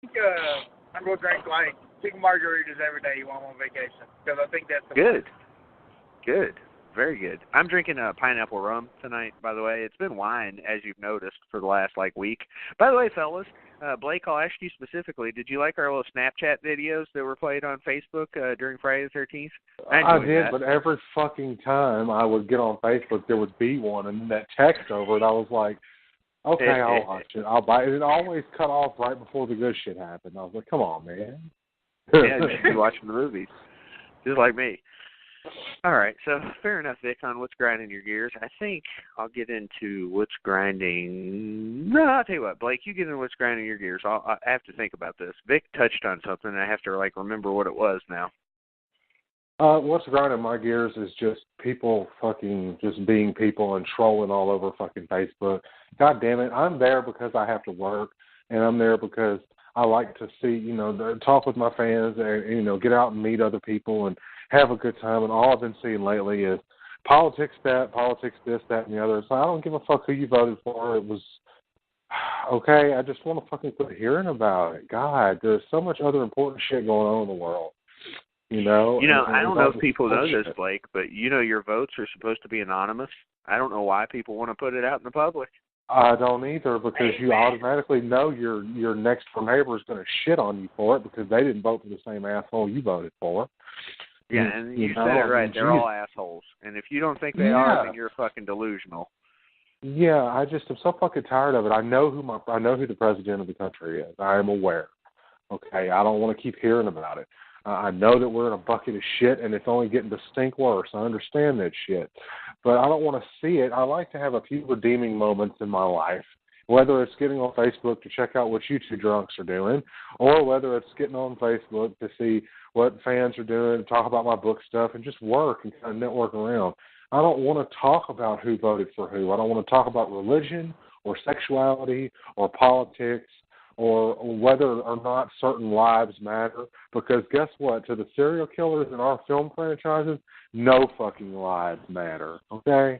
think I'm going to drink like 2 margaritas every day while I'm on vacation because I think that's the Good. Good. Very good. I'm drinking pineapple rum tonight, by the way. It's been wine, as you've noticed, for the last, week. By the way, fellas, Blake, I'll ask you specifically, did you like our little Snapchat videos that were played on Facebook during Friday the 13th? I did, but every fucking time I would get on Facebook, there would be one, and then that text over it, I was like, okay, I'll watch it. I'll buy it. It always cut off right before the good shit happened. I was like, come on, man. Yeah, you should be watching the movies, just like me. All right, so fair enough, Vic, on what's grinding your gears. I think I'll get into what's grinding. No, I'll tell you what, Blake, you get into what's grinding your gears. I have to think about this. Vic touched on something, and I have to remember what it was now. What's grinding my gears is just people fucking just being people and trolling all over fucking Facebook. God damn it, I'm there because I have to work, and I'm there because I like to see, talk with my fans and, get out and meet other people and have a good time. And all I've been seeing lately is politics politics this, that, and the other. So I don't give a fuck who you voted for. It was, okay, I just want to fucking quit hearing about it. God, there's so much other important shit going on in the world. I don't know if people know this, Blake, but your votes are supposed to be anonymous. I don't know why people want to put it out in the public. I don't either, because you automatically know your next door neighbor is going to shit on you for it because they didn't vote for the same asshole you voted for. Yeah, and you said it right. They're all assholes. And if you don't think they are, then you're fucking delusional. Yeah, I'm so fucking tired of it. I know who the president of the country is. I am aware. Okay, I don't want to keep hearing about it. I know that we're in a bucket of shit, and it's only getting to stink worse. I understand that shit. But I don't want to see it. I like to have a few redeeming moments in my life, whether it's getting on Facebook to check out what you two drunks are doing, or whether it's getting on Facebook to see what fans are doing, talk about my book stuff, and just work and kind of network around. I don't want to talk about who voted for who. I don't want to talk about religion or sexuality or politics or whether or not certain lives matter, because guess what? To the serial killers in our film franchises, no fucking lives matter, okay?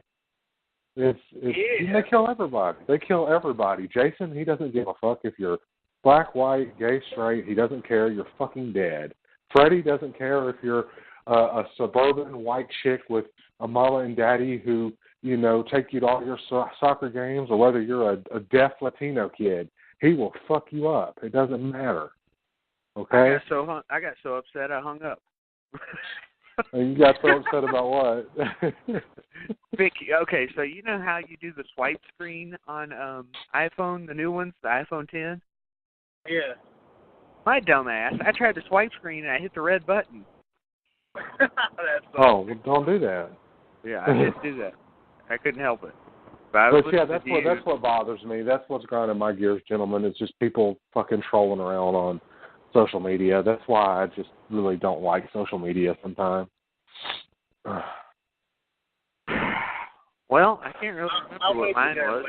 They kill everybody. They kill everybody. Jason, he doesn't give a fuck if you're black, white, gay, straight. He doesn't care. You're fucking dead. Freddie doesn't care if you're a suburban white chick with a mama and daddy who, take you to all your soccer games, or whether you're a deaf Latino kid. He will fuck you up. It doesn't matter. Okay? I got so upset I hung up. And you got so upset about what? Vicky, okay, so you know how you do the swipe screen on iPhone, the new ones, the iPhone 10? Yeah. My dumb ass, I tried to swipe screen and I hit the red button. Well, don't do that. Yeah, I didn't do that. I couldn't help it. But yeah, that's what bothers me. That's what's grinding my gears, gentlemen. It's just people fucking trolling around on social media. That's why I just really don't like social media sometimes. Well, I can't really remember what mine was.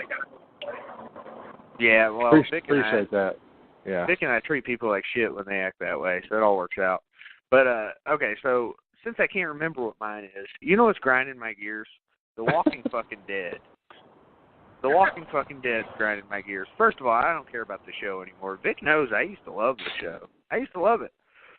Yeah, well, appreciate that. Yeah. Vic and I treat people like shit when they act that way, so it all works out. But, okay, so since I can't remember what mine is, you know what's grinding my gears? The Walking fucking Dead. The Walking fucking Dead is grinding my gears. First of all, I don't care about the show anymore. Vic knows I used to love the show. I used to love it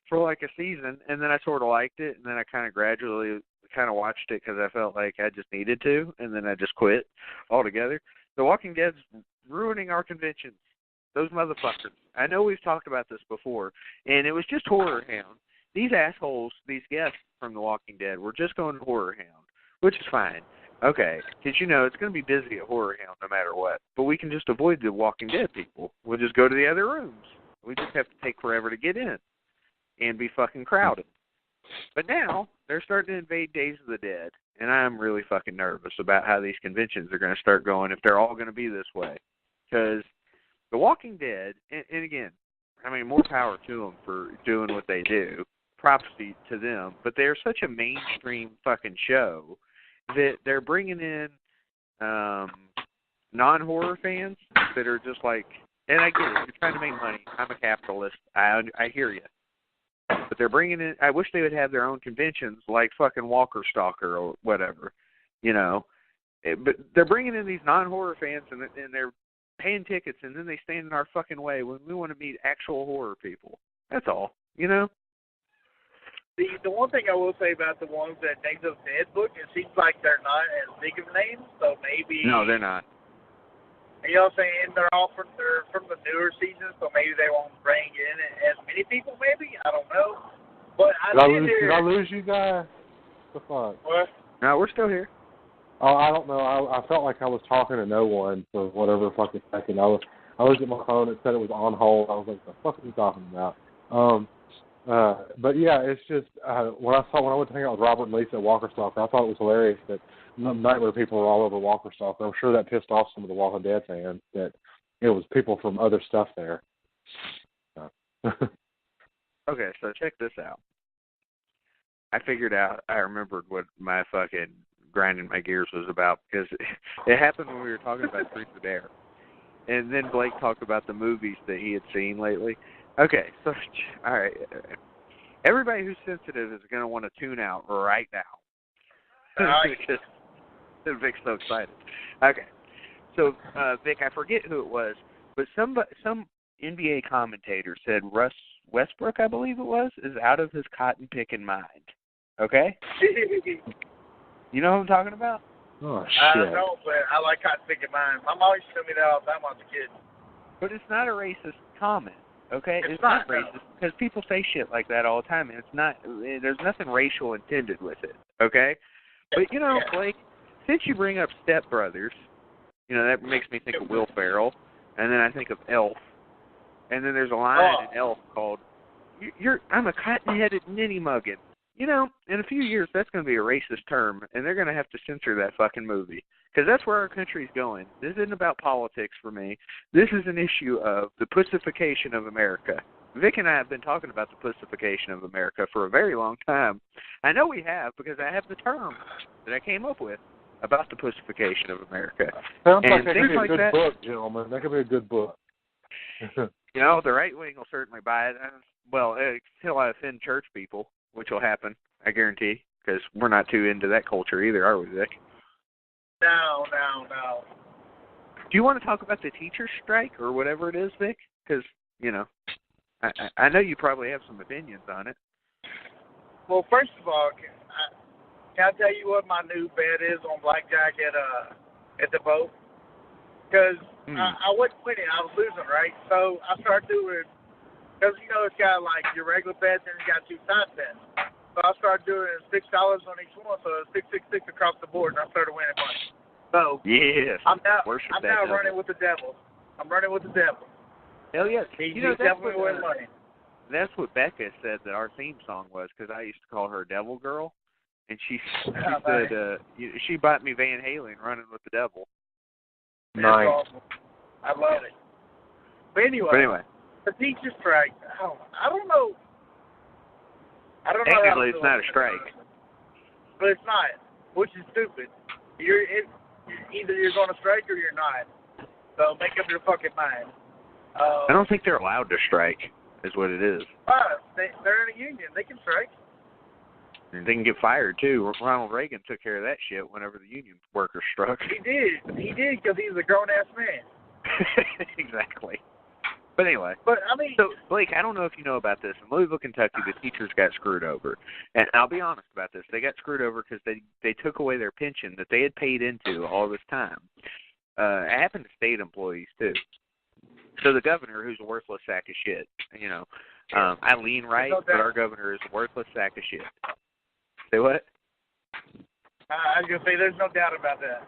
for like a season, and then I sort of liked it, and then I kind of gradually watched it because I felt like I just needed to, and then I just quit altogether. The Walking Dead's ruining our conventions. Those motherfuckers. I know we've talked about this before, and it was just Horror Hound. These assholes, these guests from The Walking Dead, were just going to Horror Hound, which is fine. Okay, because it's going to be busy at Horror Hound no matter what. But we can just avoid the Walking Dead people. We'll just go to the other rooms. We just have to take forever to get in and be fucking crowded. But now, they're starting to invade Days of the Dead, and I'm really fucking nervous about how these conventions are going to start going if they're all going to be this way. Because The Walking Dead, and again, more power to them for doing what they do. Props to them. But they're such a mainstream fucking show that they're bringing in non-horror fans that are just like, and I get it, you're trying to make money. I'm a capitalist. I hear you. But they're bringing in, I wish they would have their own conventions like fucking Walker Stalker or whatever, But they're bringing in these non-horror fans and they're paying tickets, and then they stand in our fucking way when we want to meet actual horror people. That's all, you know? The one thing I will say about the ones that Names of the Dead book, it seems like they're not as big of names, so maybe... No, they're not. You know what I'm saying? They're from the newer season, so maybe they won't bring in as many people, maybe? I don't know. But Did I lose you guys? What the fuck? What? No, we're still here. Oh, I don't know. I felt like I was talking to no one for whatever fucking second. I looked at my phone. It said it was on hold. I was like, "What the fuck are you talking about?" But yeah, it's just when I went to hang out with Robert and Lisa at Walker Stalker, I thought it was hilarious that Nightmare people were all over Walker Stalker. I'm sure that pissed off some of the Walking Dead fans that it was people from other stuff there. Okay, so check this out. I remembered what my fucking grinding my gears was about, because it happened when we were talking about Truth or Dare. And then Blake talked about the movies that he had seen lately. Okay, so, all right. Everybody who's sensitive is going to want to tune out right now. Because Vic's so excited. Okay, so, Vic, I forget who it was, but some NBA commentator said Russ Westbrook, I believe it was, is out of his cotton-picking mind. Okay? You know what I'm talking about? Oh, shit. I don't know, but I like cotton picking mine. My mom used to tell me that all the time when I was a kid. But it's not a racist comment, okay? It's not racist, because people say shit like that all the time, and it's not. There's nothing racial intended with it, okay? But, you know, Blake, since you bring up Step Brothers, you know, that makes me think of Will Ferrell, and then I think of Elf, and then there's a line in Elf called, I'm a cotton-headed ninny-muggin'. You know, in a few years, that's going to be a racist term, and they're going to have to censor that fucking movie. Because that's where our country's going. This isn't about politics for me. This is an issue of the pussification of America. Vic and I have been talking about the pussification of America for a very long time. I know we have, because I have the term that I came up with about the pussification of America. Sounds like that could be a good book, gentlemen. That could be a good book. You know, the right wing will certainly buy it. Well, until I offend church people, which will happen, I guarantee, because we're not too into that culture either, are we, Vic? No. Do you want to talk about the teacher's strike or whatever it is, Vic? Because, you know, I know you probably have some opinions on it. Well, first of all, can I tell you what my new bet is on blackjack at the boat? Because I wasn't winning, I was losing, right? So I started doing, because, you know, it's got like your regular bets and it's got 2 side bets. So I started doing $6 on each one, so it's 666 across the board, and I started winning money. So yes, I'm now running with the devil. I'm running with the devil. Hell yes. He's definitely winning money. That's what Becca said that our theme song was, because I used to call her Devil Girl, and she said she bought me Van Halen, Running with the Devil. Nice. Awesome. I love it. But anyway. The teacher strike. I don't know. Technically, it's not a strike. But it's not, which is stupid. Either you're going to strike or you're not. So make up your fucking mind. I don't think they're allowed to strike, is what it is. They're in a union. They can strike. And they can get fired, too. Ronald Reagan took care of that shit whenever the union workers struck. He did because he's a grown-ass man. Exactly. But anyway, so Blake, I don't know if you know about this. In Louisville, Kentucky, the teachers got screwed over. And I'll be honest about this. They got screwed over because they took away their pension that they had paid into all this time. It happened to state employees, too. So the governor, who's a worthless sack of shit, you know, I lean right, but our governor is a worthless sack of shit. Say what? I was going to say there's no doubt about that.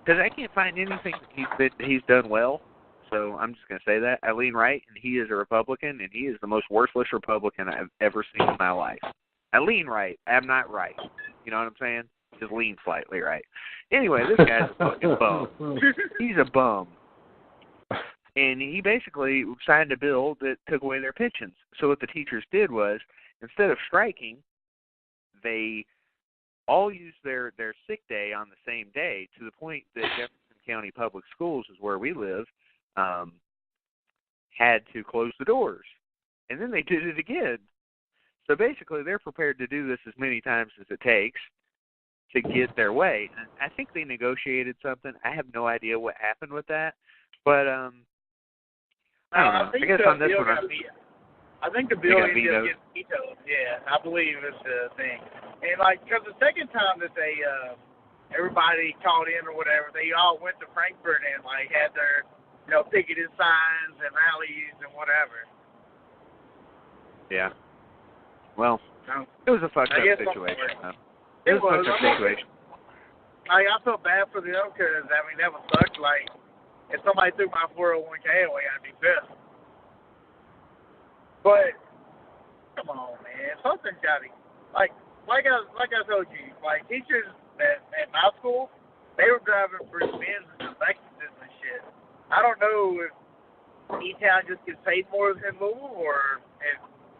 Because I can't find anything that he's done well. So I'm just going to say that. I lean right, and he is a Republican, and he is the most worthless Republican I've ever seen in my life. I lean right. I'm not right. You know what I'm saying? Just lean slightly right. Anyway, this guy's a fucking bum. He's a bum. And he basically signed a bill that took away their pensions. So what the teachers did was, instead of striking, they all used their sick day on the same day, to the point that Jefferson County Public Schools, is where we live, had to close the doors. And then they did it again. So basically, they're prepared to do this as many times as it takes to get their way. And I think they negotiated something. I have no idea what happened with that. But I don't know. I guess on this one, I think the bill ended up getting vetoed. Yeah, I believe it's the thing. And like, because the second time that they everybody called in or whatever, they all went to Frankfurt and like had their picketed signs and rallies and whatever. Yeah. Well, it was a fucked up situation. It was a fucked up situation. I felt bad for them because, I mean, that would suck. Like, if somebody took my 401k away, I'd be pissed. But, come on, man. Something's got to, like I told you, like, teachers at my school, they were driving for Benz and Lexuses and shit. I don't know if E-Town just gets paid more than Louisville or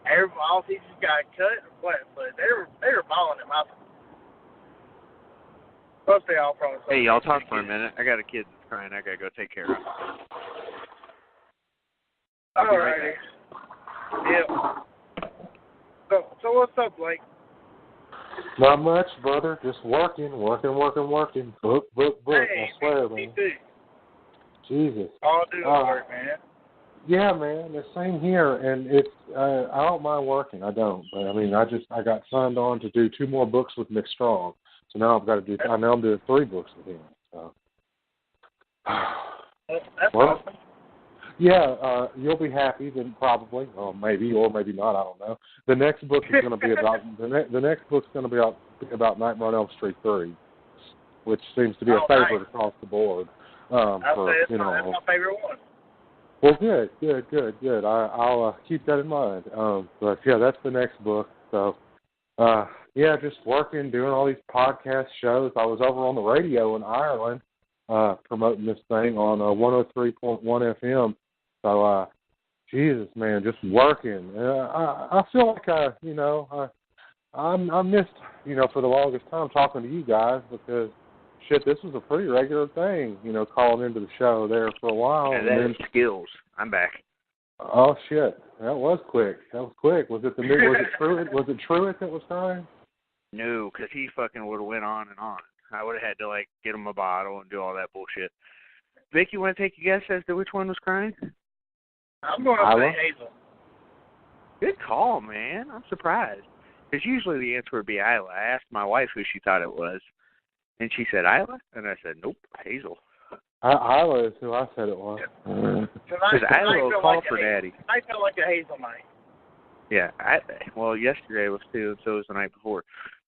if all teachers got cut or what, but they were balling at my school. Plus, they all probably. Hey, y'all talk for a minute. I got a kid that's crying. I gotta go take care of him. All right. Yeah. So what's up, Blake? Not much, brother. Just working. Book. Hey, I swear, me man. too. Jesus. All doing work, man. Yeah, man. The same here, and it's. I don't mind working. I don't, but I mean, I got signed on to do 2 more books with Nick Strong. So now I've got to do. Now I'm doing 3 books with him. So. That's awesome. Yeah, you'll be happy then probably, or maybe not. I don't know. The next book is going to be about the next book's going to be about Nightmare on Elm Street 3, which seems to be a favorite across the board. That's my favorite one. Well, good. I'll keep that in mind. But yeah, that's the next book. So. Yeah, just working, doing all these podcast shows. I was over on the radio in Ireland promoting this thing on 103.1 FM. So, Jesus, man, just working. I feel like I missed, for the longest time talking to you guys because, shit, this was a pretty regular thing, calling into the show there for a while. Yeah, that is skills. I'm back. Oh, shit. That was quick. Was it Truett? Was it Truett that was crying? No, because he fucking would have went on and on. I would have had to, get him a bottle and do all that bullshit. Vic, you want to take a guess as to which one was crying? I'm going to say Hazel. Good call, man. I'm surprised. Because usually the answer would be Isla. I asked my wife who she thought it was, and she said Isla, and I said, nope, Hazel. Isla is who I said it was. Because Isla will call for Daddy. I felt like a Hazel night. Yeah, yesterday was too, and so was the night before.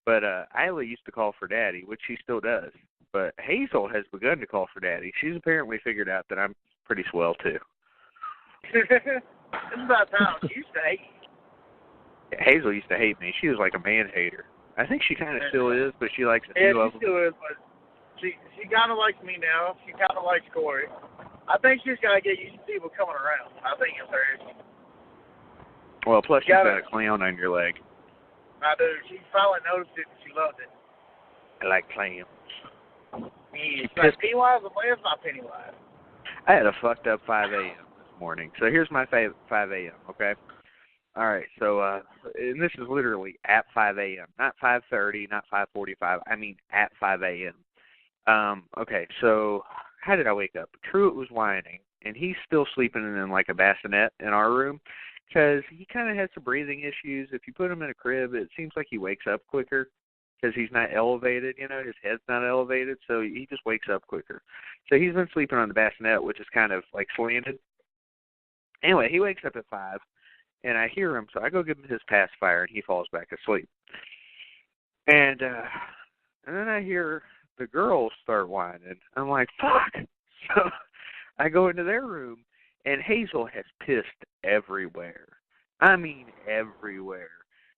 But Isla used to call for Daddy, which she still does. But Hazel has begun to call for Daddy. She's apparently figured out that I'm pretty swell, too. This is about time. She used to hate you. Hazel used to hate me. She was like a man-hater. I think she kind of still is, but she likes a few of them. Yeah, she still is, but she kind of likes me now. She kind of likes Corey. I think she's got to get used to people coming around. I think it's her issue. Well, plus you've got a clown on your leg. I do. She finally noticed it and she loved it. I like clowns. Yeah, it's like Pennywise, but it's not Pennywise. I had a fucked up 5 a.m. this morning. So here's my 5 a.m., okay? All right, so, and this is literally at 5 a.m., not 5:30, not 5:45. I mean at 5 a.m. Okay, so how did I wake up? Truett was whining, and he's still sleeping in like a bassinet in our room because he kind of has some breathing issues. If you put him in a crib, it seems like he wakes up quicker because he's not elevated, his head's not elevated, so he just wakes up quicker. So he's been sleeping on the bassinet, which is kind of like slanted. Anyway, he wakes up at 5. And I hear him, so I go give him his pacifier, and he falls back asleep. And then I hear the girls start whining. I'm like, fuck. So I go into their room, and Hazel has pissed everywhere. I mean everywhere.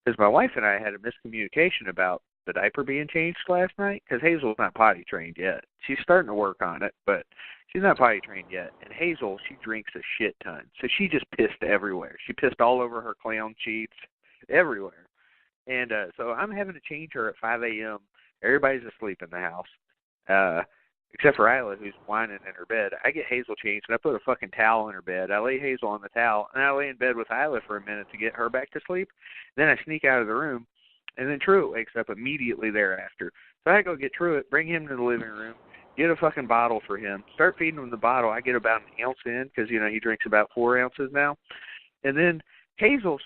Because my wife and I had a miscommunication about the diaper being changed last night, because Hazel's not potty trained yet. She's starting to work on it, but she's not potty trained yet. And Hazel, she drinks a shit ton. So she just pissed everywhere. She pissed all over her clown sheets, everywhere. And so I'm having to change her at 5 a.m. Everybody's asleep in the house, except for Isla, who's whining in her bed. I get Hazel changed, and I put a fucking towel in her bed. I lay Hazel on the towel, and I lay in bed with Isla for a minute to get her back to sleep. Then I sneak out of the room. And then Truett wakes up immediately thereafter. So I go get Truett, bring him to the living room, Get a fucking bottle for him. Start feeding him the bottle. I get about an ounce in because, he drinks about 4 ounces now. And then Hazel